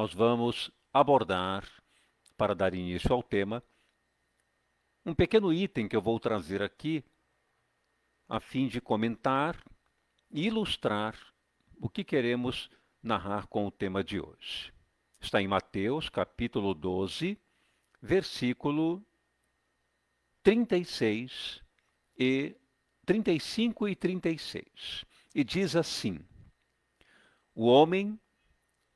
nós vamos abordar, para dar início ao tema, um pequeno item que eu vou trazer aqui, a fim de comentar e ilustrar o que queremos narrar com o tema de hoje. Está em Mateus, capítulo 12, versículo 36 e 35 e 36. E diz assim: O homem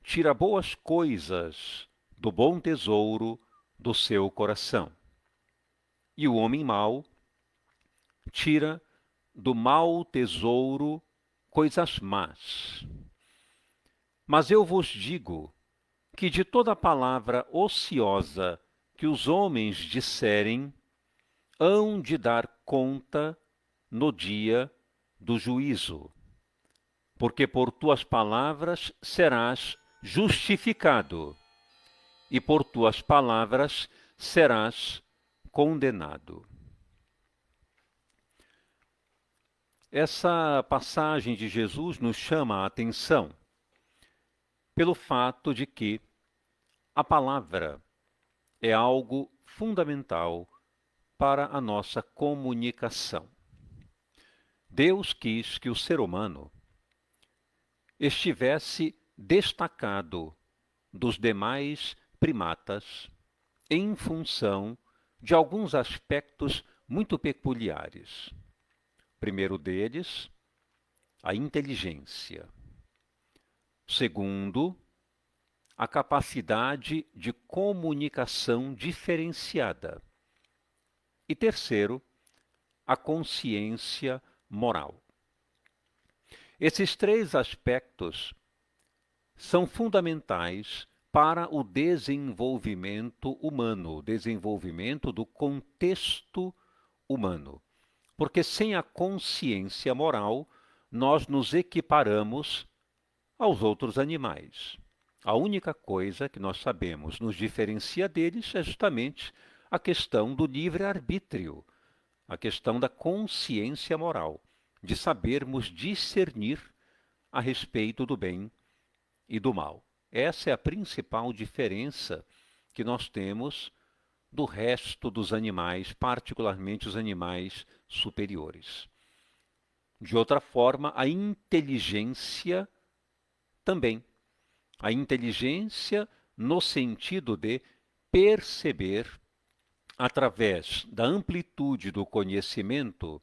tira boas coisas do bom tesouro do seu coração, e o homem mau tira do mau tesouro coisas más. Mas eu vos digo que de toda palavra ociosa que os homens disserem, hão de dar conta no dia do juízo. Porque por tuas palavras serás justificado, e por tuas palavras serás condenado. Essa passagem de Jesus nos chama a atenção pelo fato de que a palavra é algo fundamental para a nossa comunicação. Deus quis que o ser humano estivesse destacado dos demais primatas em função de alguns aspectos muito peculiares. O primeiro deles, a inteligência. Segundo, a capacidade de comunicação diferenciada. E terceiro, a consciência moral. Esses três aspectos são fundamentais para o desenvolvimento humano, o desenvolvimento do contexto humano. Porque sem a consciência moral, nós nos equiparamos aos outros animais. A única coisa que nós sabemos nos diferencia deles é justamente a questão do livre-arbítrio, a questão da consciência moral, de sabermos discernir a respeito do bem e do mal. Essa é a principal diferença que nós temos do resto dos animais, particularmente os animais superiores. De outra forma, a inteligência também. A inteligência no sentido de perceber, através da amplitude do conhecimento,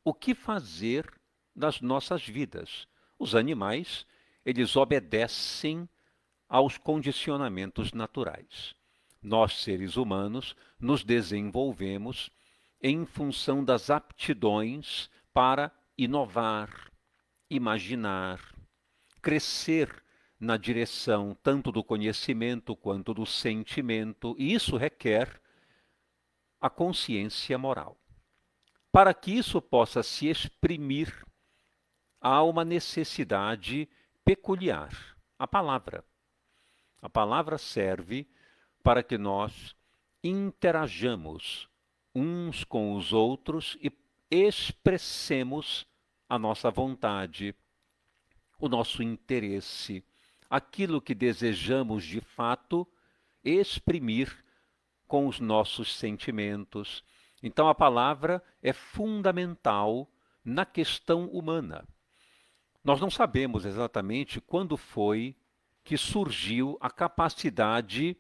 o que fazer nas nossas vidas. Os animais, eles obedecem aos condicionamentos naturais. Nós, seres humanos, nos desenvolvemos em função das aptidões para inovar, imaginar, crescer na direção tanto do conhecimento quanto do sentimento, e isso requer a consciência moral. Para que isso possa se exprimir, há uma necessidade peculiar, a palavra. A palavra serve para que nós interajamos uns com os outros e expressemos a nossa vontade, o nosso interesse, aquilo que desejamos de fato exprimir com os nossos sentimentos. Então a palavra é fundamental na questão humana. Nós não sabemos exatamente quando foi que surgiu a capacidade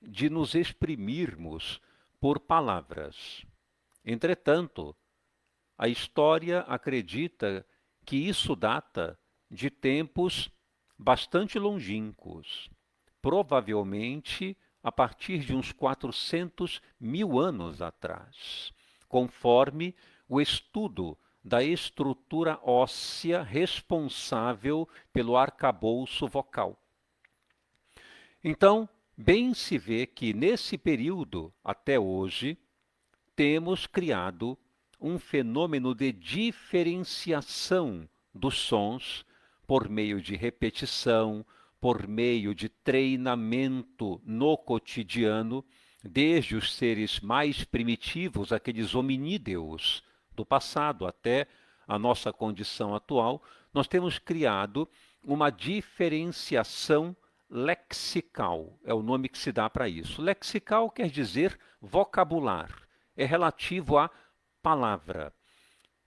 de nos exprimirmos por palavras. Entretanto, a história acredita que isso data de tempos bastante longínquos, provavelmente a partir de uns 400 mil anos atrás, conforme o estudo da estrutura óssea responsável pelo arcabouço vocal. Então, bem se vê que nesse período, até hoje, temos criado um fenômeno de diferenciação dos sons por meio de repetição, por meio de treinamento no cotidiano, desde os seres mais primitivos, aqueles hominídeos do passado, até a nossa condição atual, nós temos criado uma diferenciação lexical, é o nome que se dá para isso. Lexical quer dizer vocabular, é relativo à palavra.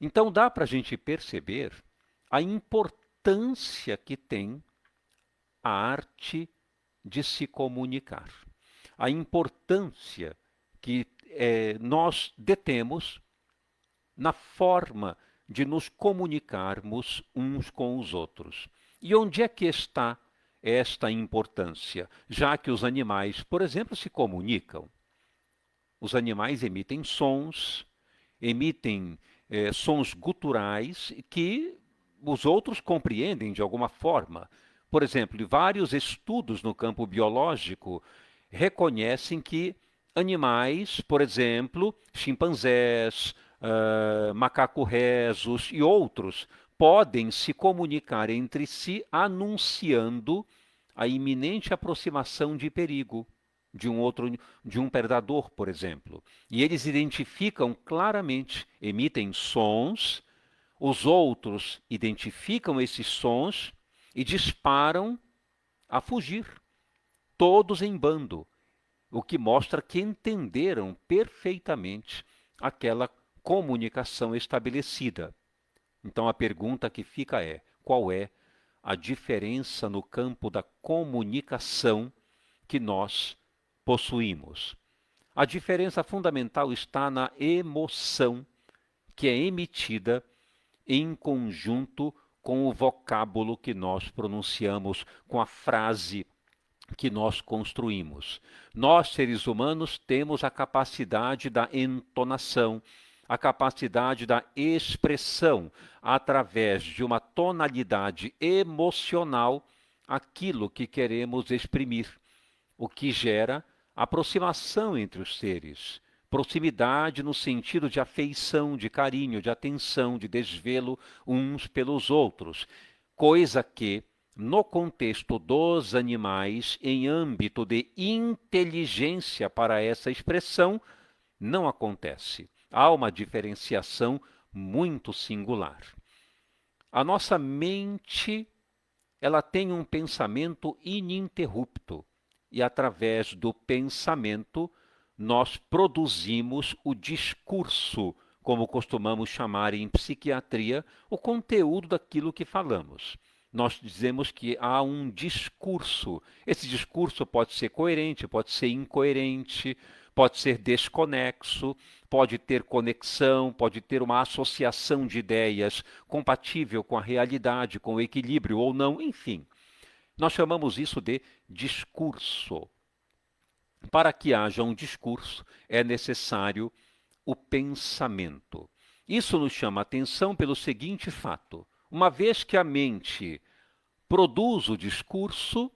Então dá para a gente perceber a importância que tem a arte de se comunicar, a importância que nós detemos na forma de nos comunicarmos uns com os outros. E onde é que está esta importância? Já que os animais, por exemplo, se comunicam. Os animais emitem sons, emitem sons guturais que os outros compreendem de alguma forma. Por exemplo, vários estudos no campo biológico reconhecem que animais, por exemplo, chimpanzés, macaco-rezos e outros, podem se comunicar entre si anunciando a iminente aproximação de perigo de um predador, por exemplo. E eles identificam claramente, emitem sons, os outros identificam esses sons e disparam a fugir, todos em bando, o que mostra que entenderam perfeitamente aquela comunicação estabelecida. Então a pergunta que fica é: qual é a diferença no campo da comunicação que nós possuímos? A diferença fundamental está na emoção que é emitida em conjunto com o vocábulo que nós pronunciamos, com a frase que nós construímos. Nós, seres humanos, temos a capacidade da entonação, a capacidade da expressão através de uma tonalidade emocional aquilo que queremos exprimir, o que gera aproximação entre os seres. Proximidade no sentido de afeição, de carinho, de atenção, de desvelo uns pelos outros, coisa que, no contexto dos animais, em âmbito de inteligência para essa expressão, não acontece. Há uma diferenciação muito singular. A nossa mente, ela tem um pensamento ininterrupto e através do pensamento nós produzimos o discurso, como costumamos chamar em psiquiatria, o conteúdo daquilo que falamos. Nós dizemos que há um discurso. Esse discurso pode ser coerente, pode ser incoerente, pode ser desconexo, pode ter conexão, pode ter uma associação de ideias compatível com a realidade, com o equilíbrio ou não, enfim. Nós chamamos isso de discurso. Para que haja um discurso, é necessário o pensamento. Isso nos chama a atenção pelo seguinte fato: uma vez que a mente produz o discurso,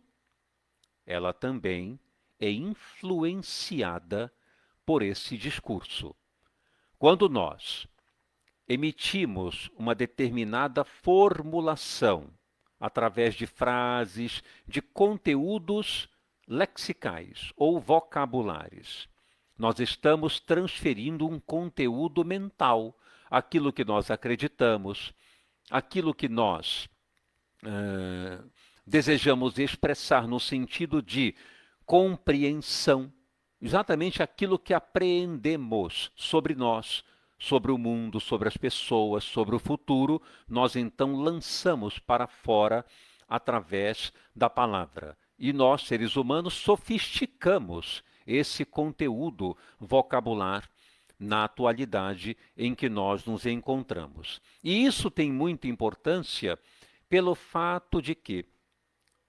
ela também é influenciada por esse discurso. Quando nós emitimos uma determinada formulação através de frases, de conteúdos lexicais ou vocabulares, nós estamos transferindo um conteúdo mental, aquilo que nós acreditamos, aquilo que nós desejamos expressar no sentido de compreensão, exatamente aquilo que apreendemos sobre nós, sobre o mundo, sobre as pessoas, sobre o futuro, nós então lançamos para fora através da palavra. E nós, seres humanos, sofisticamos esse conteúdo vocabular na atualidade em que nós nos encontramos. E isso tem muita importância pelo fato de que,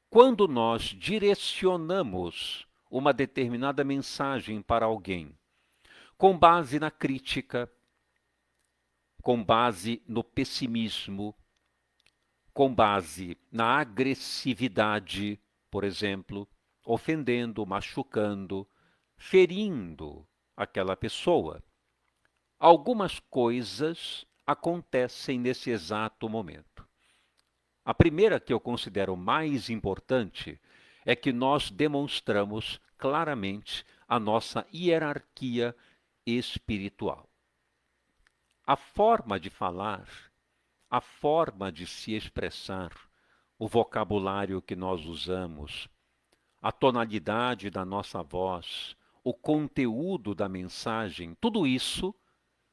quando nós direcionamos uma determinada mensagem para alguém, com base na crítica, com base no pessimismo, com base na agressividade, por exemplo, ofendendo, machucando, ferindo aquela pessoa, algumas coisas acontecem nesse exato momento. A primeira, que eu considero mais importante, é que nós demonstramos claramente a nossa hierarquia espiritual. A forma de falar, a forma de se expressar, o vocabulário que nós usamos, a tonalidade da nossa voz, o conteúdo da mensagem, tudo isso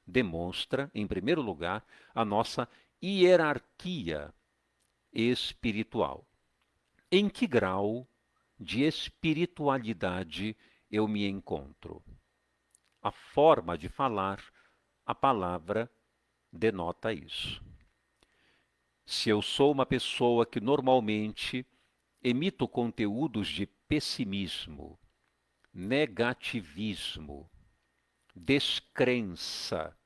demonstra, em primeiro lugar, a nossa hierarquia espiritual. Em que grau de espiritualidade eu me encontro? A forma de falar, a palavra denota isso. Se eu sou uma pessoa que normalmente emito conteúdos de pessimismo, negativismo, descrença,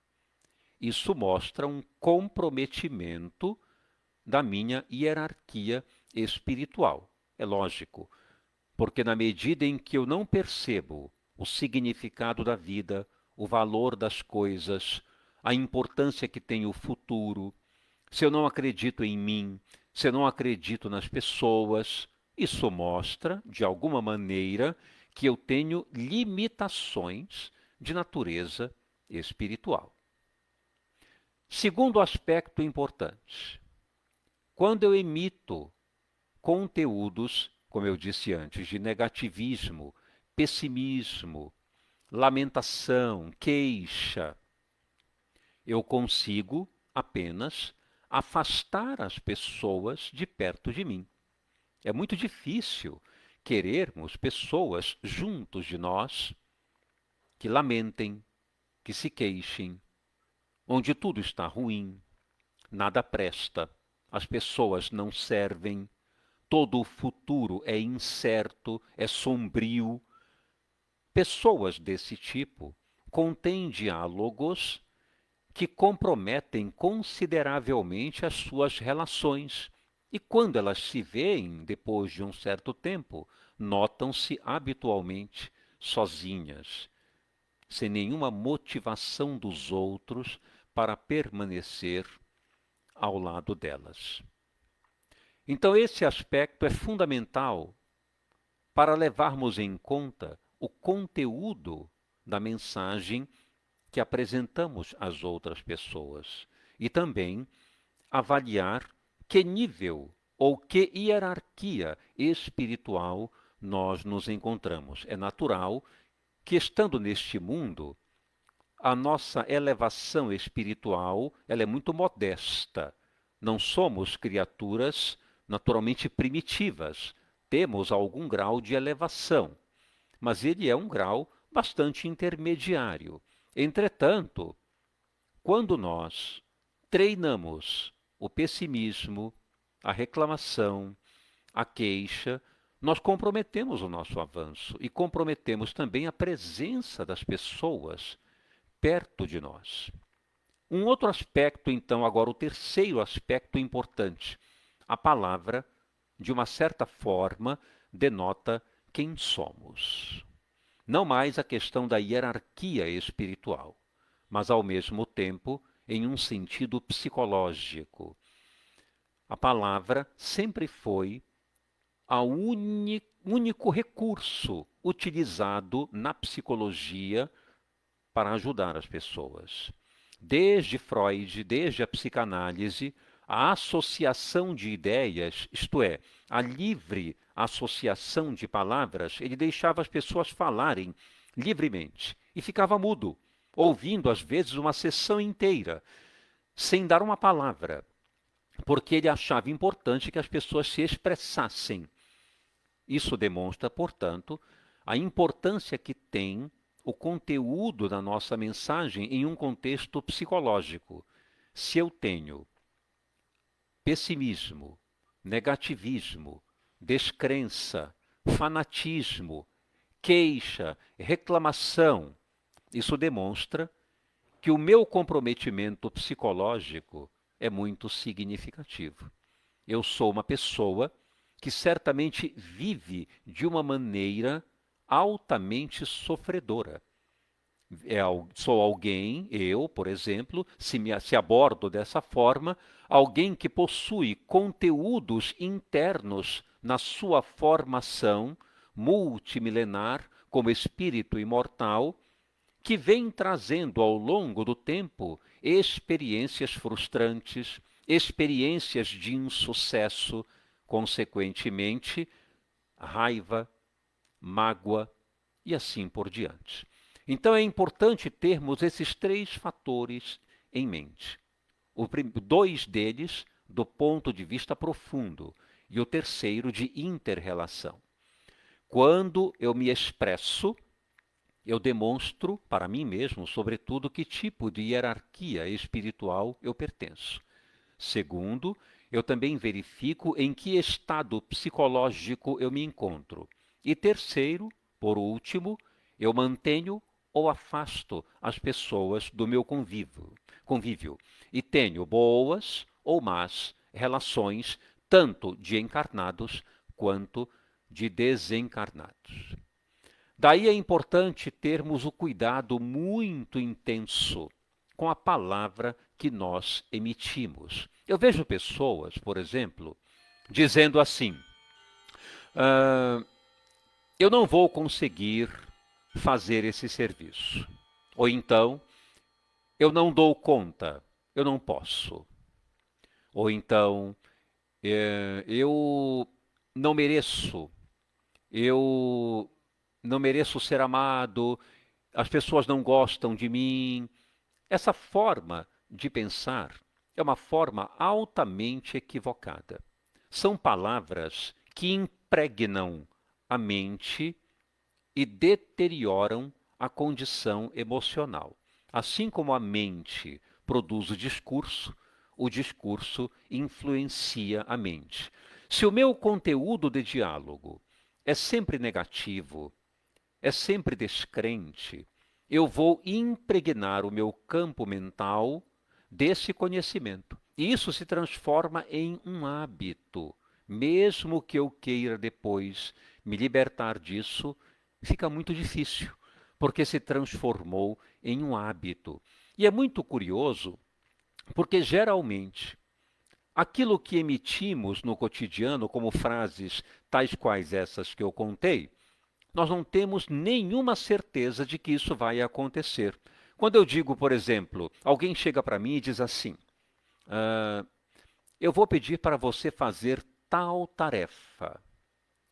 isso mostra um comprometimento da minha hierarquia espiritual. É lógico, porque na medida em que eu não percebo o significado da vida, o valor das coisas, a importância que tem o futuro, se eu não acredito em mim, se eu não acredito nas pessoas, isso mostra, de alguma maneira, que eu tenho limitações de natureza espiritual. Segundo aspecto importante, quando eu emito conteúdos, como eu disse antes, de negativismo, pessimismo, lamentação, queixa, eu consigo apenas afastar as pessoas de perto de mim. É muito difícil querermos pessoas juntos de nós que lamentem, que se queixem, onde tudo está ruim, nada presta, as pessoas não servem, todo o futuro é incerto, é sombrio. Pessoas desse tipo contêm diálogos que comprometem consideravelmente as suas relações. E quando elas se veem, depois de um certo tempo, notam-se habitualmente sozinhas, sem nenhuma motivação dos outros para permanecer ao lado delas. Então, esse aspecto é fundamental para levarmos em conta o conteúdo da mensagem que apresentamos às outras pessoas e também avaliar que nível ou que hierarquia espiritual nós nos encontramos. É natural que, estando neste mundo, a nossa elevação espiritual ela é muito modesta. Não somos criaturas naturalmente primitivas. Temos algum grau de elevação, mas ele é um grau bastante intermediário. Entretanto, quando nós treinamos o pessimismo, a reclamação, a queixa, nós comprometemos o nosso avanço e comprometemos também a presença das pessoas perto de nós. Um outro aspecto, então, agora o terceiro aspecto importante. A palavra, de uma certa forma, denota quem somos. Não mais a questão da hierarquia espiritual, mas ao mesmo tempo em um sentido psicológico. A palavra sempre foi o único recurso utilizado na psicologia para ajudar as pessoas. Desde Freud, desde a psicanálise, a associação de ideias, isto é, a livre associação de palavras, ele deixava as pessoas falarem livremente e ficava mudo, ouvindo às vezes uma sessão inteira, sem dar uma palavra, porque ele achava importante que as pessoas se expressassem. Isso demonstra, portanto, a importância que tem o conteúdo da nossa mensagem em um contexto psicológico. Se eu tenho pessimismo, negativismo, descrença, fanatismo, queixa, reclamação, isso demonstra que o meu comprometimento psicológico é muito significativo. Eu sou uma pessoa que certamente vive de uma maneira altamente sofredora. Sou alguém, eu, por exemplo, se abordo dessa forma, alguém que possui conteúdos internos na sua formação multimilenar como espírito imortal, que vem trazendo ao longo do tempo experiências frustrantes, experiências de insucesso, consequentemente, raiva, mágoa e assim por diante. Então é importante termos esses 3 fatores em mente. Dois deles do ponto de vista profundo e o terceiro de inter-relação. Quando eu me expresso, eu demonstro para mim mesmo, sobretudo, que tipo de hierarquia espiritual eu pertenço. Segundo, eu também verifico em que estado psicológico eu me encontro. E terceiro, por último, eu mantenho ou afasto as pessoas do meu convívio e tenho boas ou más relações, tanto de encarnados quanto de desencarnados. Daí é importante termos o cuidado muito intenso com a palavra que nós emitimos. Eu vejo pessoas, por exemplo, dizendo assim: eu não vou conseguir fazer esse serviço. Ou então, eu não dou conta, eu não posso. Ou então, eu não mereço, eu não mereço ser amado, as pessoas não gostam de mim. Essa forma de pensar é uma forma altamente equivocada. São palavras que impregnam a mente e deterioram a condição emocional. Assim como a mente produz o discurso influencia a mente. Se o meu conteúdo de diálogo é sempre negativo, é sempre descrente, eu vou impregnar o meu campo mental desse conhecimento. E isso se transforma em um hábito. Mesmo que eu queira depois me libertar disso, fica muito difícil, porque se transformou em um hábito. E é muito curioso, porque geralmente aquilo que emitimos no cotidiano, como frases tais quais essas que eu contei, nós não temos nenhuma certeza de que isso vai acontecer. Quando eu digo, por exemplo, alguém chega para mim e diz assim: eu vou pedir para você fazer tal tarefa.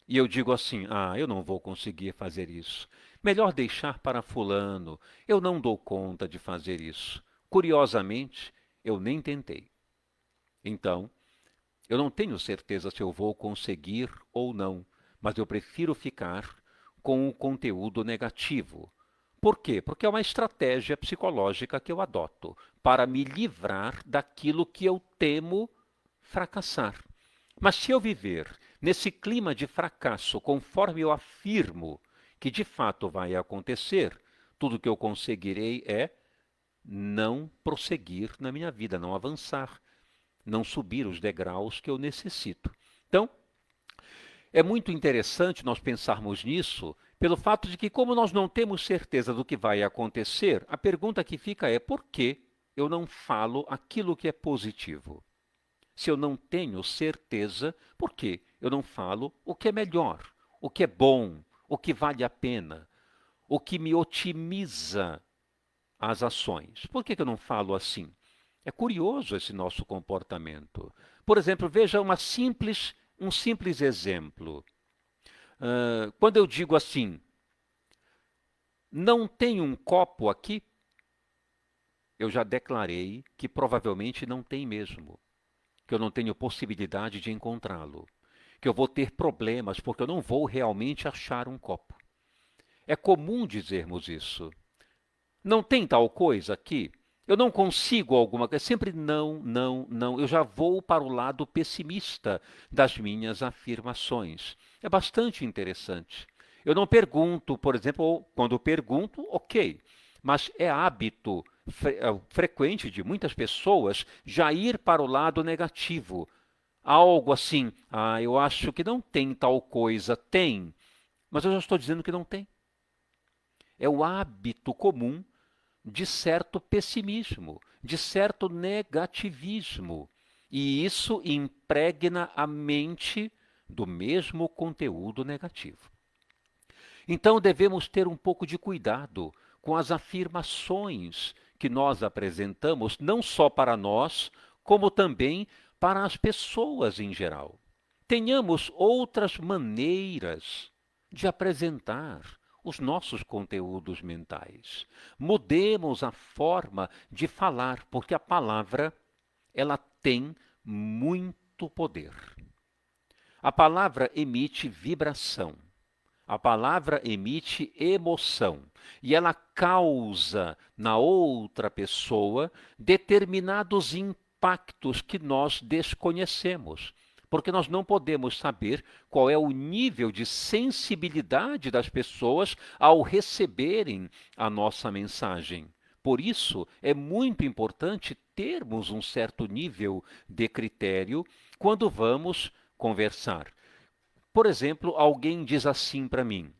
E eu digo assim: eu não vou conseguir fazer isso. Melhor deixar para fulano. Eu não dou conta de fazer isso. Curiosamente, eu nem tentei. Então, eu não tenho certeza se eu vou conseguir ou não, mas eu prefiro ficar com o conteúdo negativo. Por quê? Porque é uma estratégia psicológica que eu adoto para me livrar daquilo que eu temo fracassar. Mas se eu viver nesse clima de fracasso, conforme eu afirmo que de fato vai acontecer, tudo que eu conseguirei é não prosseguir na minha vida, não avançar, não subir os degraus que eu necessito. Então, é muito interessante nós pensarmos nisso, pelo fato de que, como nós não temos certeza do que vai acontecer, a pergunta que fica é: por que eu não falo aquilo que é positivo? Se eu não tenho certeza, por que eu não falo o que é melhor, o que é bom, o que vale a pena, o que me otimiza as ações? Por que eu não falo assim? É curioso esse nosso comportamento. Por exemplo, veja um simples exemplo. Quando eu digo assim: não tem um copo aqui, eu já declarei que provavelmente não tem mesmo, que eu não tenho possibilidade de encontrá-lo, que eu vou ter problemas porque eu não vou realmente achar um copo. É comum dizermos isso. Não tem tal coisa aqui? Eu não consigo alguma coisa. É sempre não, não, não. Eu já vou para o lado pessimista das minhas afirmações. É bastante interessante. Eu não pergunto, por exemplo, ou quando pergunto, ok. Mas é hábito frequente de muitas pessoas já ir para o lado negativo. Algo assim: eu acho que não tem tal coisa. Tem, mas eu já estou dizendo que não tem. É o hábito comum de certo pessimismo, de certo negativismo. E isso impregna a mente do mesmo conteúdo negativo. Então devemos ter um pouco de cuidado com as afirmações que nós apresentamos, não só para nós, como também para as pessoas em geral. Tenhamos outras maneiras de apresentar os nossos conteúdos mentais. Mudemos a forma de falar, porque a palavra, ela tem muito poder. A palavra emite vibração. A palavra emite emoção e ela causa na outra pessoa determinados impactos que nós desconhecemos, porque nós não podemos saber qual é o nível de sensibilidade das pessoas ao receberem a nossa mensagem. Por isso, é muito importante termos um certo nível de critério quando vamos conversar. Por exemplo, alguém diz assim para mim: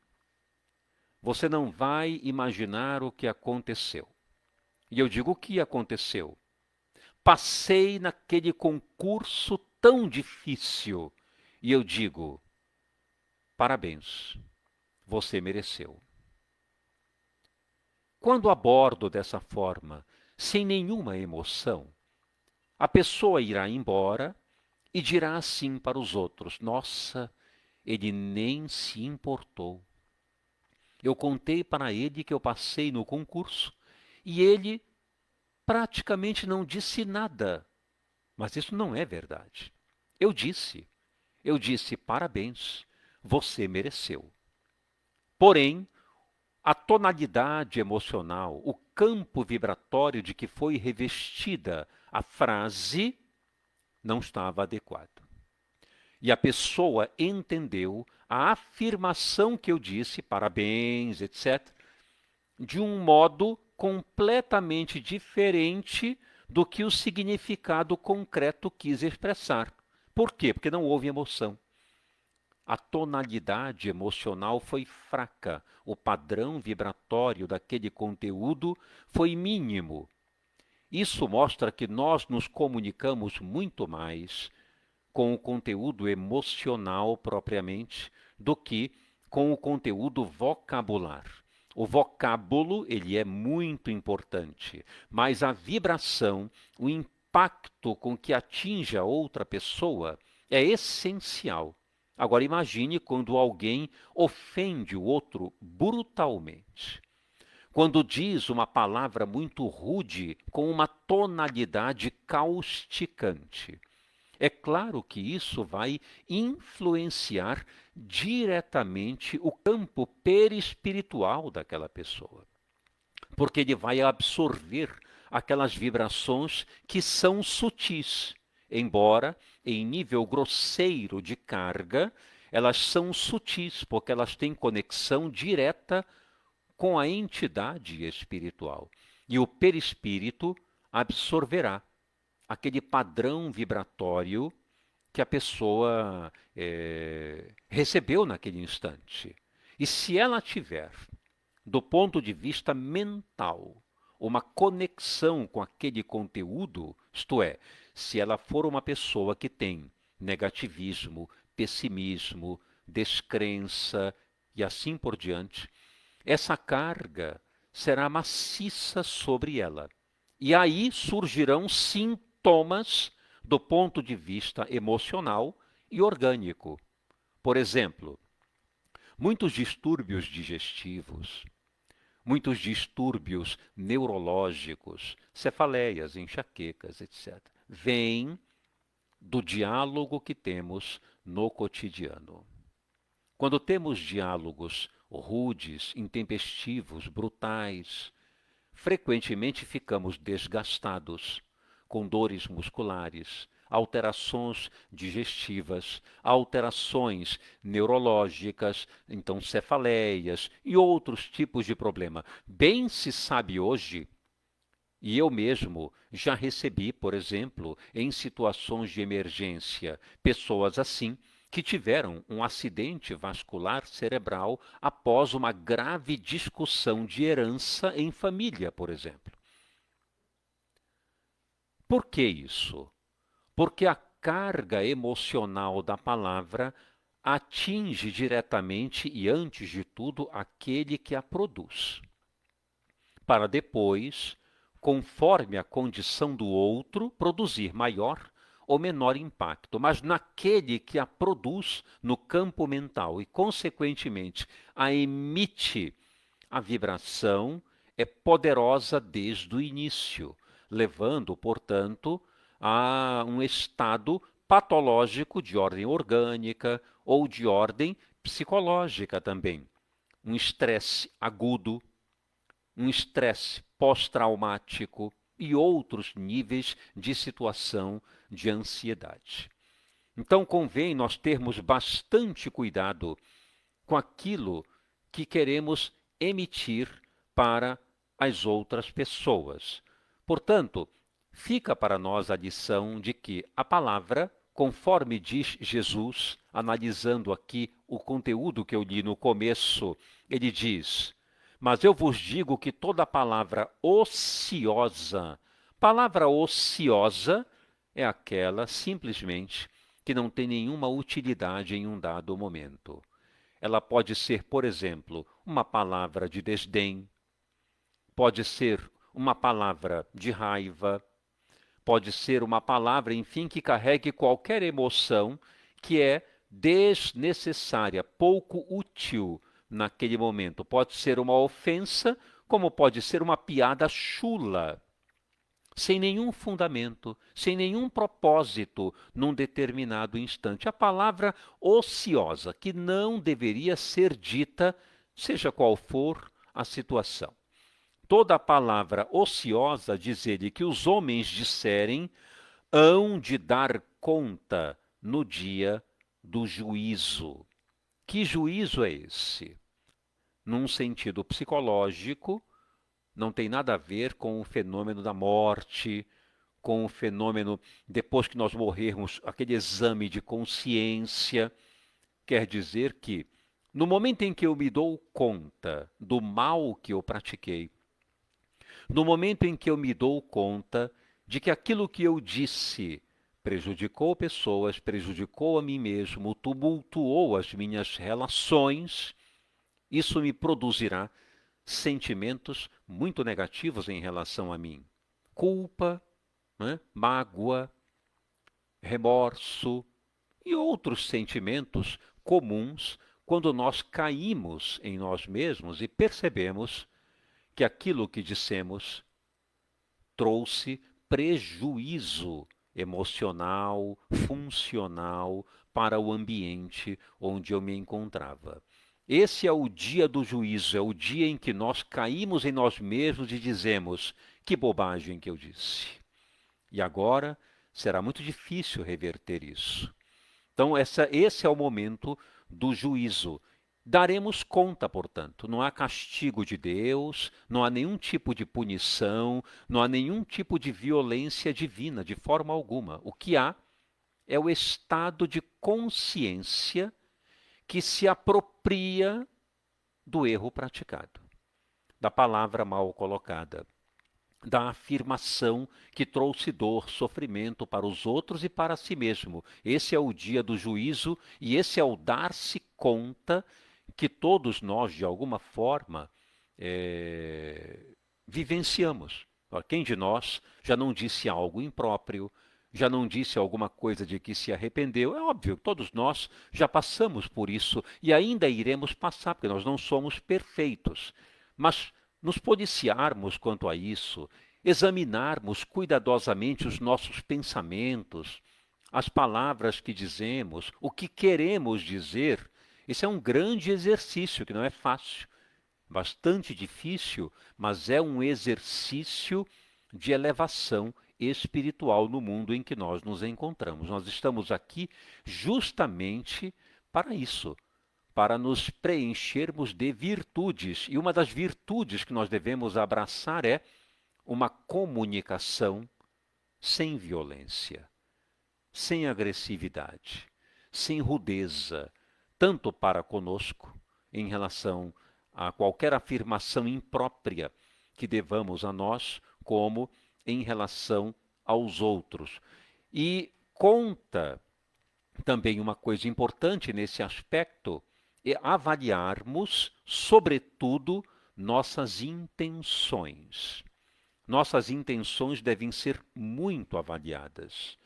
você não vai imaginar o que aconteceu. E eu digo: o que aconteceu? Passei naquele concurso tão difícil. E eu digo: parabéns, você mereceu. Quando abordo dessa forma, sem nenhuma emoção, a pessoa irá embora e dirá assim para os outros: nossa, ele nem se importou. Eu contei para ele que eu passei no concurso e ele praticamente não disse nada. Mas isso não é verdade. Eu disse parabéns, você mereceu. Porém, a tonalidade emocional, o campo vibratório de que foi revestida a frase não estava adequado. E a pessoa entendeu a afirmação que eu disse, parabéns, etc., de um modo completamente diferente do que o significado concreto quis expressar. Por quê? Porque não houve emoção. A tonalidade emocional foi fraca, o padrão vibratório daquele conteúdo foi mínimo. Isso mostra que nós nos comunicamos muito mais com o conteúdo emocional propriamente do que com o conteúdo vocabular. O vocábulo, ele é muito importante, mas a vibração, o impacto com que atinge a outra pessoa é essencial. Agora imagine quando alguém ofende o outro brutalmente. Quando diz uma palavra muito rude com uma tonalidade causticante. É claro que isso vai influenciar diretamente o campo perispiritual daquela pessoa, porque ele vai absorver aquelas vibrações que são sutis, embora em nível grosseiro de carga, elas são sutis, porque elas têm conexão direta com a entidade espiritual. E o perispírito absorverá aquele padrão vibratório que a pessoa recebeu naquele instante. E se ela tiver, do ponto de vista mental, uma conexão com aquele conteúdo, isto é, se ela for uma pessoa que tem negativismo, pessimismo, descrença e assim por diante, essa carga será maciça sobre ela. E aí surgirão sintomas do ponto de vista emocional e orgânico. Por exemplo, muitos distúrbios digestivos, muitos distúrbios neurológicos, cefaleias, enxaquecas, etc., vêm do diálogo que temos no cotidiano. Quando temos diálogos rudes, intempestivos, brutais, frequentemente ficamos desgastados, com dores musculares, alterações digestivas, alterações neurológicas, então cefaleias e outros tipos de problema. Bem se sabe hoje, e eu mesmo já recebi, por exemplo, em situações de emergência, pessoas assim que tiveram um acidente vascular cerebral após uma grave discussão de herança em família, por exemplo. Por que isso? Porque a carga emocional da palavra atinge diretamente e, antes de tudo, aquele que a produz, para depois, conforme a condição do outro, produzir maior ou menor impacto, mas naquele que a produz no campo mental e, consequentemente, a emite, a vibração é poderosa desde o início, levando, portanto, a um estado patológico de ordem orgânica ou de ordem psicológica também. Um estresse agudo, um estresse pós-traumático e outros níveis de situação de ansiedade. Então, convém nós termos bastante cuidado com aquilo que queremos emitir para as outras pessoas. Portanto, fica para nós a lição de que a palavra, conforme diz Jesus, analisando aqui o conteúdo que eu li no começo, ele diz: mas eu vos digo que toda palavra ociosa é aquela, simplesmente, que não tem nenhuma utilidade em um dado momento. Ela pode ser, por exemplo, uma palavra de desdém, pode ser uma palavra de raiva, pode ser uma palavra, enfim, que carregue qualquer emoção que é desnecessária, pouco útil naquele momento. Pode ser uma ofensa, como pode ser uma piada chula, sem nenhum fundamento, sem nenhum propósito num determinado instante. A palavra ociosa, que não deveria ser dita, seja qual for a situação. Toda palavra ociosa, diz ele, que os homens disserem, hão de dar conta no dia do juízo. Que juízo é esse? Num sentido psicológico, não tem nada a ver com o fenômeno da morte, com o fenômeno, depois que nós morrermos, aquele exame de consciência. Quer dizer que, no momento em que eu me dou conta do mal que eu pratiquei, no momento em que eu me dou conta de que aquilo que eu disse prejudicou pessoas, prejudicou a mim mesmo, tumultuou as minhas relações, isso me produzirá sentimentos muito negativos em relação a mim. Culpa, né? Mágoa, remorso e outros sentimentos comuns quando nós caímos em nós mesmos e percebemos que aquilo que dissemos trouxe prejuízo emocional, funcional para o ambiente onde eu me encontrava. Esse é o dia do juízo, é o dia em que nós caímos em nós mesmos e dizemos: que bobagem que eu disse. E agora será muito difícil reverter isso. Então, esse é o momento do juízo. Daremos conta, portanto, não há castigo de Deus, não há nenhum tipo de punição, não há nenhum tipo de violência divina, de forma alguma. O que há é o estado de consciência que se apropria do erro praticado, da palavra mal colocada, da afirmação que trouxe dor, sofrimento para os outros e para si mesmo. Esse é o dia do juízo e esse é o dar-se conta que todos nós, de alguma forma, vivenciamos. Quem de nós já não disse algo impróprio, já não disse alguma coisa de que se arrependeu? É óbvio, todos nós já passamos por isso e ainda iremos passar, porque nós não somos perfeitos. Mas nos policiarmos quanto a isso, examinarmos cuidadosamente os nossos pensamentos, as palavras que dizemos, o que queremos dizer, esse é um grande exercício que não é fácil, bastante difícil, mas é um exercício de elevação espiritual no mundo em que nós nos encontramos. Nós estamos aqui justamente para isso, para nos preenchermos de virtudes. E uma das virtudes que nós devemos abraçar é uma comunicação sem violência, sem agressividade, sem rudeza, tanto para conosco, em relação a qualquer afirmação imprópria que devamos a nós, como em relação aos outros. E conta também uma coisa importante nesse aspecto, é avaliarmos, sobretudo, nossas intenções. Nossas intenções devem ser muito avaliadas.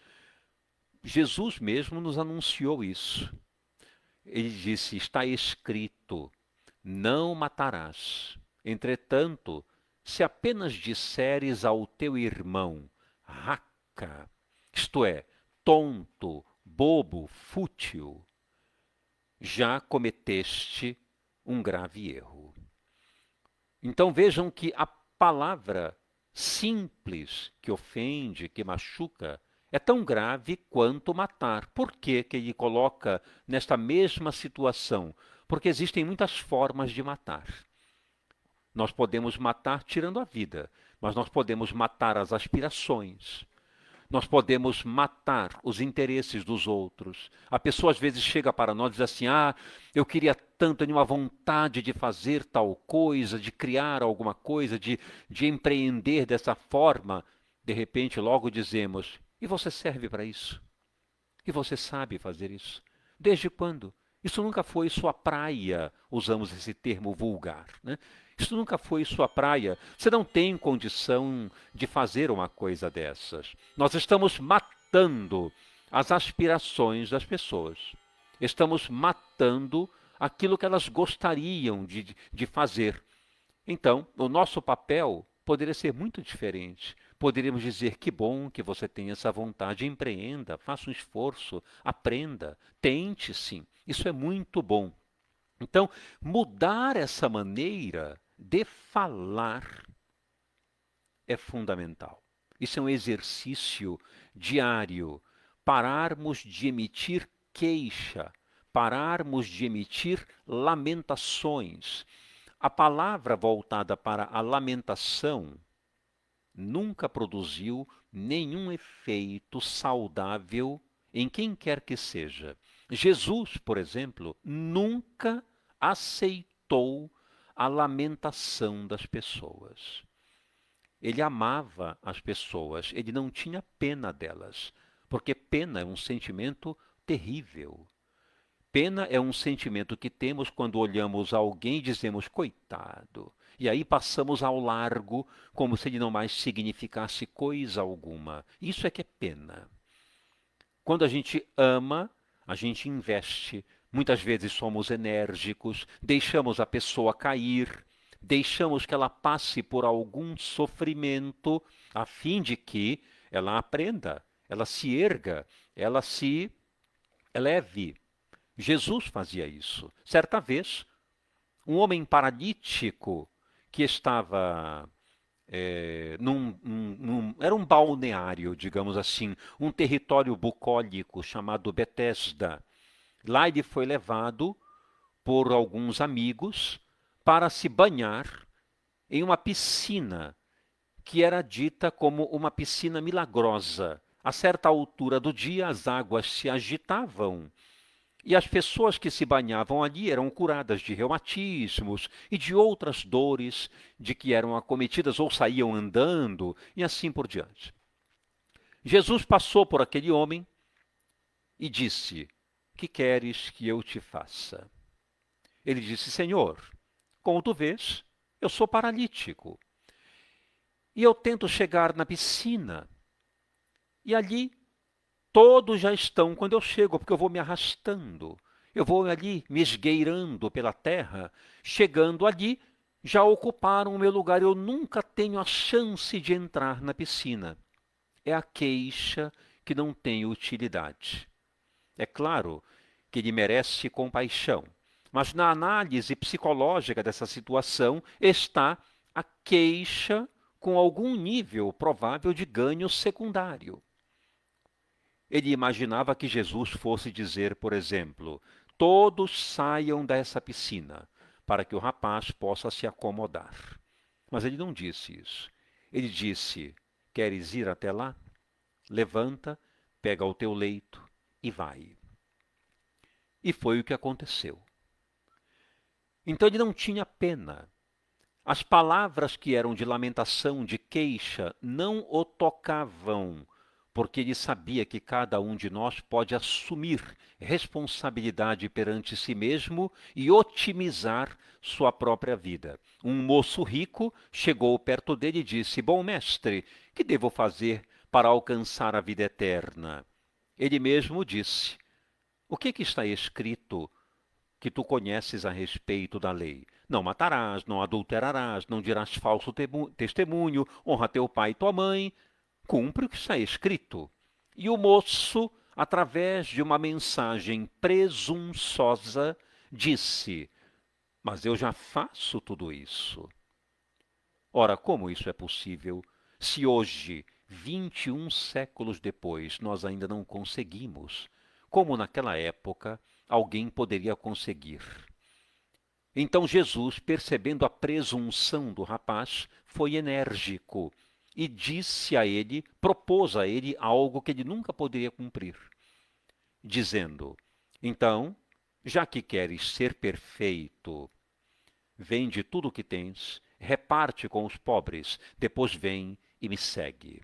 Jesus mesmo nos anunciou isso. Ele disse, está escrito, não matarás. Entretanto, se apenas disseres ao teu irmão, raca, isto é, tonto, bobo, fútil, já cometeste um grave erro. Então vejam que a palavra simples que ofende, que machuca, é tão grave quanto matar. Por que ele coloca nesta mesma situação? Porque existem muitas formas de matar. Nós podemos matar tirando a vida, mas nós podemos matar as aspirações. Nós podemos matar os interesses dos outros. A pessoa às vezes chega para nós e diz assim, eu queria tanto, tenho uma vontade de fazer tal coisa, de criar alguma coisa, de empreender dessa forma. De repente logo dizemos, e você serve para isso? E você sabe fazer isso? Desde quando? Isso nunca foi sua praia, usamos esse termo vulgar, né? Isso nunca foi sua praia. Você não tem condição de fazer uma coisa dessas. Nós estamos matando as aspirações das pessoas. Estamos matando aquilo que elas gostariam de fazer. Então, o nosso papel poderia ser muito diferente. Poderíamos dizer que bom que você tem essa vontade, empreenda, faça um esforço, aprenda, tente sim. Isso é muito bom. Então, mudar essa maneira de falar é fundamental. Isso é um exercício diário. Pararmos de emitir queixa, pararmos de emitir lamentações. A palavra voltada para a lamentação nunca produziu nenhum efeito saudável em quem quer que seja. Jesus, por exemplo, nunca aceitou a lamentação das pessoas. Ele amava as pessoas, ele não tinha pena delas, porque pena é um sentimento terrível. Pena é um sentimento que temos quando olhamos alguém e dizemos, coitado. E aí passamos ao largo, como se ele não mais significasse coisa alguma. Isso é que é pena. Quando a gente ama, a gente investe. Muitas vezes somos enérgicos, deixamos a pessoa cair, deixamos que ela passe por algum sofrimento, a fim de que ela aprenda, ela se erga, ela se eleve. Jesus fazia isso. Certa vez, um homem paralítico que estava era um balneário, digamos assim, um território bucólico chamado Betesda. Lá ele foi levado por alguns amigos para se banhar em uma piscina que era dita como uma piscina milagrosa. A certa altura do dia, as águas se agitavam e as pessoas que se banhavam ali eram curadas de reumatismos e de outras dores de que eram acometidas ou saíam andando e assim por diante. Jesus passou por aquele homem e disse, que queres que eu te faça? Ele disse, Senhor, como tu vês, eu sou paralítico e eu tento chegar na piscina e ali todos já estão quando eu chego, porque eu vou me arrastando. Eu vou ali me esgueirando pela terra. Chegando ali, já ocuparam o meu lugar. Eu nunca tenho a chance de entrar na piscina. É a queixa que não tem utilidade. É claro que ele merece compaixão. Mas na análise psicológica dessa situação está a queixa com algum nível provável de ganho secundário. Ele imaginava que Jesus fosse dizer, por exemplo, todos saiam dessa piscina, para que o rapaz possa se acomodar. Mas ele não disse isso. Ele disse, queres ir até lá? Levanta, pega o teu leito e vai. E foi o que aconteceu. Então ele não tinha pena. As palavras que eram de lamentação, de queixa, não o tocavam, porque ele sabia que cada um de nós pode assumir responsabilidade perante si mesmo e otimizar sua própria vida. Um moço rico chegou perto dele e disse, bom mestre, que devo fazer para alcançar a vida eterna? Ele mesmo disse: o que está escrito que tu conheces a respeito da lei? Não matarás, não adulterarás, não dirás falso testemunho, honra teu pai e tua mãe. Cumpre o que está escrito. E o moço, através de uma mensagem presunçosa, disse: mas eu já faço tudo isso. Ora, como isso é possível, se hoje, 21 séculos depois, nós ainda não conseguimos? Como naquela época alguém poderia conseguir? Então Jesus, percebendo a presunção do rapaz, foi enérgico e disse a ele, propôs a ele algo que ele nunca poderia cumprir, dizendo: então, já que queres ser perfeito, vende tudo o que tens, reparte com os pobres, depois vem e me segue.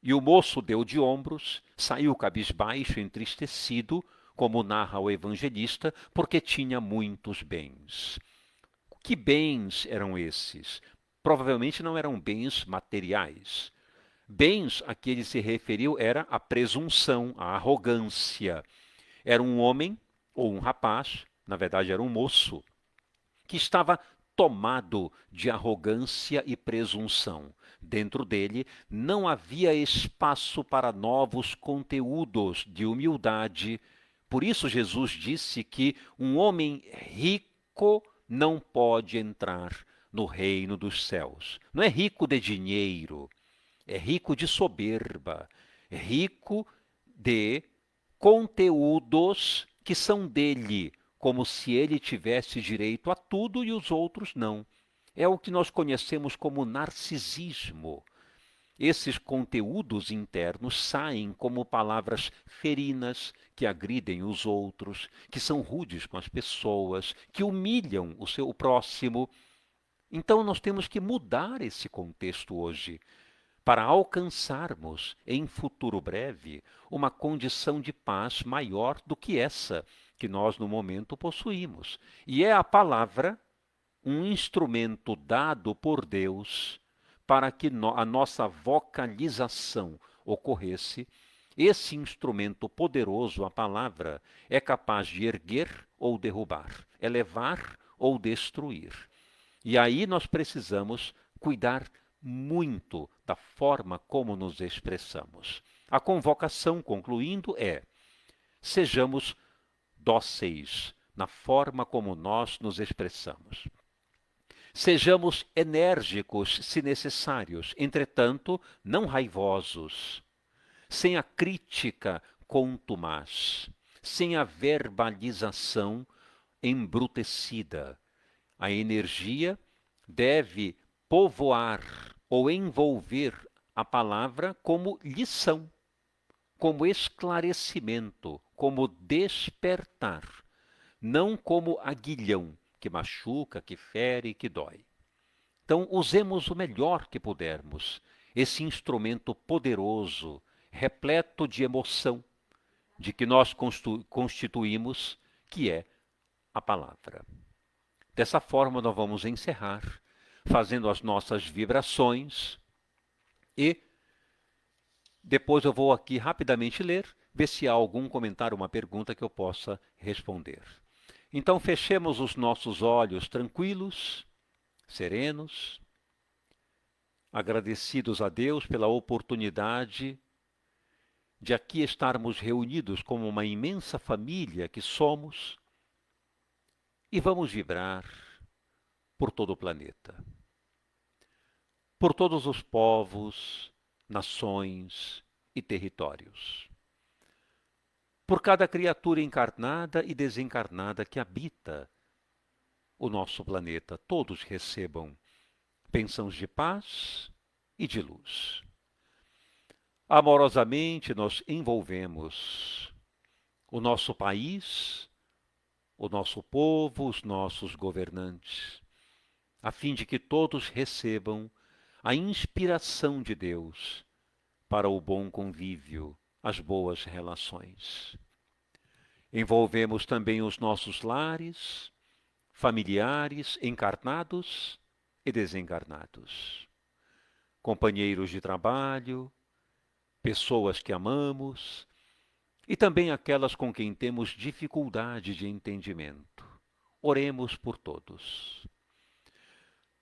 E o moço deu de ombros, saiu cabisbaixo, entristecido, como narra o evangelista, porque tinha muitos bens. Que bens eram esses? Provavelmente não eram bens materiais. Bens a que ele se referiu era a presunção, a arrogância. Era um homem, ou um rapaz, na verdade era um moço, que estava tomado de arrogância e presunção. Dentro dele não havia espaço para novos conteúdos de humildade. Por isso Jesus disse que um homem rico não pode entrar no reino dos céus. Não é rico de dinheiro, é rico de soberba, é rico de conteúdos que são dele, como se ele tivesse direito a tudo e os outros não. É o que nós conhecemos como narcisismo. Esses conteúdos internos saem como palavras ferinas que agridem os outros, que são rudes com as pessoas, que humilham o próximo. Então nós temos que mudar esse contexto hoje para alcançarmos, em futuro breve, uma condição de paz maior do que essa que nós no momento possuímos. E é a palavra um instrumento dado por Deus para que a nossa vocalização ocorresse. Esse instrumento poderoso, a palavra, é capaz de erguer ou derrubar, elevar ou destruir. E aí nós precisamos cuidar muito da forma como nos expressamos. A convocação, concluindo, é: sejamos dóceis na forma como nós nos expressamos. Sejamos enérgicos, se necessários, entretanto, não raivosos, sem a crítica contumaz, sem a verbalização embrutecida. A energia deve povoar ou envolver a palavra como lição, como esclarecimento, como despertar, não como aguilhão que machuca, que fere, que dói. Então, usemos o melhor que pudermos, esse instrumento poderoso, repleto de emoção, de que nós constituímos, que é a palavra. Dessa forma, nós vamos encerrar, fazendo as nossas vibrações e depois eu vou aqui rapidamente ler, ver se há algum comentário, uma pergunta que eu possa responder. Então, fechemos os nossos olhos tranquilos, serenos, agradecidos a Deus pela oportunidade de aqui estarmos reunidos como uma imensa família que somos, e vamos vibrar por todo o planeta, por todos os povos, nações e territórios, por cada criatura encarnada e desencarnada que habita o nosso planeta. Todos recebam bênçãos de paz e de luz. Amorosamente nós envolvemos o nosso país, o nosso povo, os nossos governantes, a fim de que todos recebam a inspiração de Deus para o bom convívio, as boas relações. Envolvemos também os nossos lares, familiares encarnados e desencarnados, companheiros de trabalho, pessoas que amamos, e também aquelas com quem temos dificuldade de entendimento. Oremos por todos.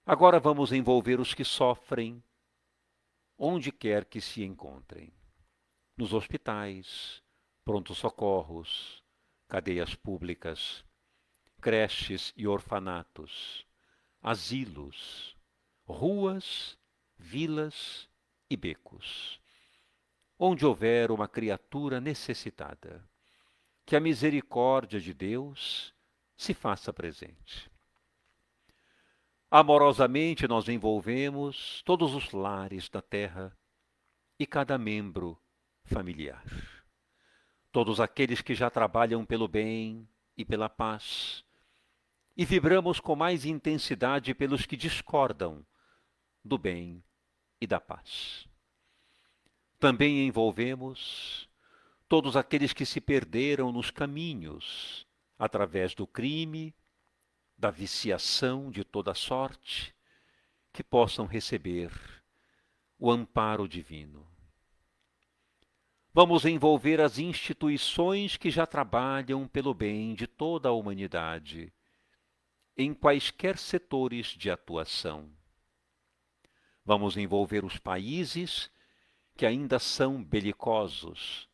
Agora vamos envolver os que sofrem, onde quer que se encontrem. Nos hospitais, prontos-socorros, cadeias públicas, creches e orfanatos, asilos, ruas, vilas e becos. Onde houver uma criatura necessitada, que a misericórdia de Deus se faça presente. Amorosamente nós envolvemos todos os lares da terra e cada membro familiar. Todos aqueles que já trabalham pelo bem e pela paz, e vibramos com mais intensidade pelos que discordam do bem e da paz. Também envolvemos todos aqueles que se perderam nos caminhos, através do crime, da viciação de toda sorte, que possam receber o amparo divino. Vamos envolver as instituições que já trabalham pelo bem de toda a humanidade, em quaisquer setores de atuação. Vamos envolver os países que ainda são belicosos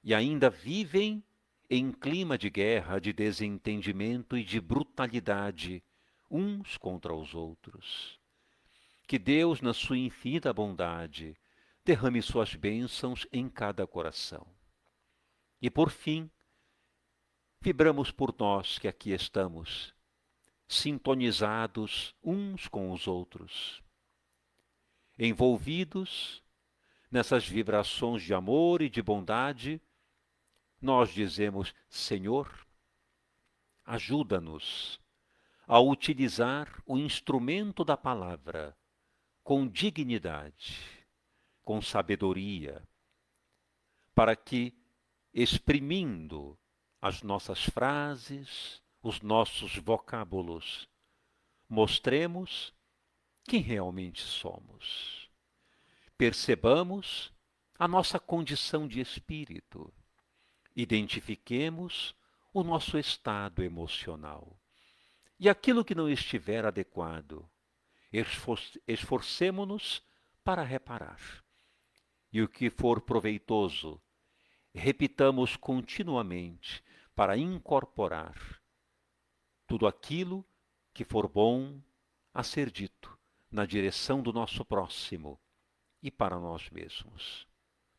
e ainda vivem em clima de guerra, de desentendimento e de brutalidade uns contra os outros. Que Deus, na sua infinita bondade, derrame suas bênçãos em cada coração. E por fim, vibramos por nós que aqui estamos, sintonizados uns com os outros, envolvidos nessas vibrações de amor e de bondade. Nós dizemos: Senhor, ajuda-nos a utilizar o instrumento da palavra com dignidade, com sabedoria, para que, exprimindo as nossas frases, os nossos vocábulos, mostremos quem realmente somos. Percebamos a nossa condição de espírito. Identifiquemos o nosso estado emocional. E aquilo que não estiver adequado, esforcemo-nos para reparar. E o que for proveitoso, repitamos continuamente para incorporar tudo aquilo que for bom a ser dito na direção do nosso próximo e para nós mesmos.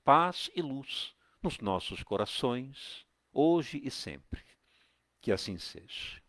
Paz e luz nos nossos corações, hoje e sempre. Que assim seja.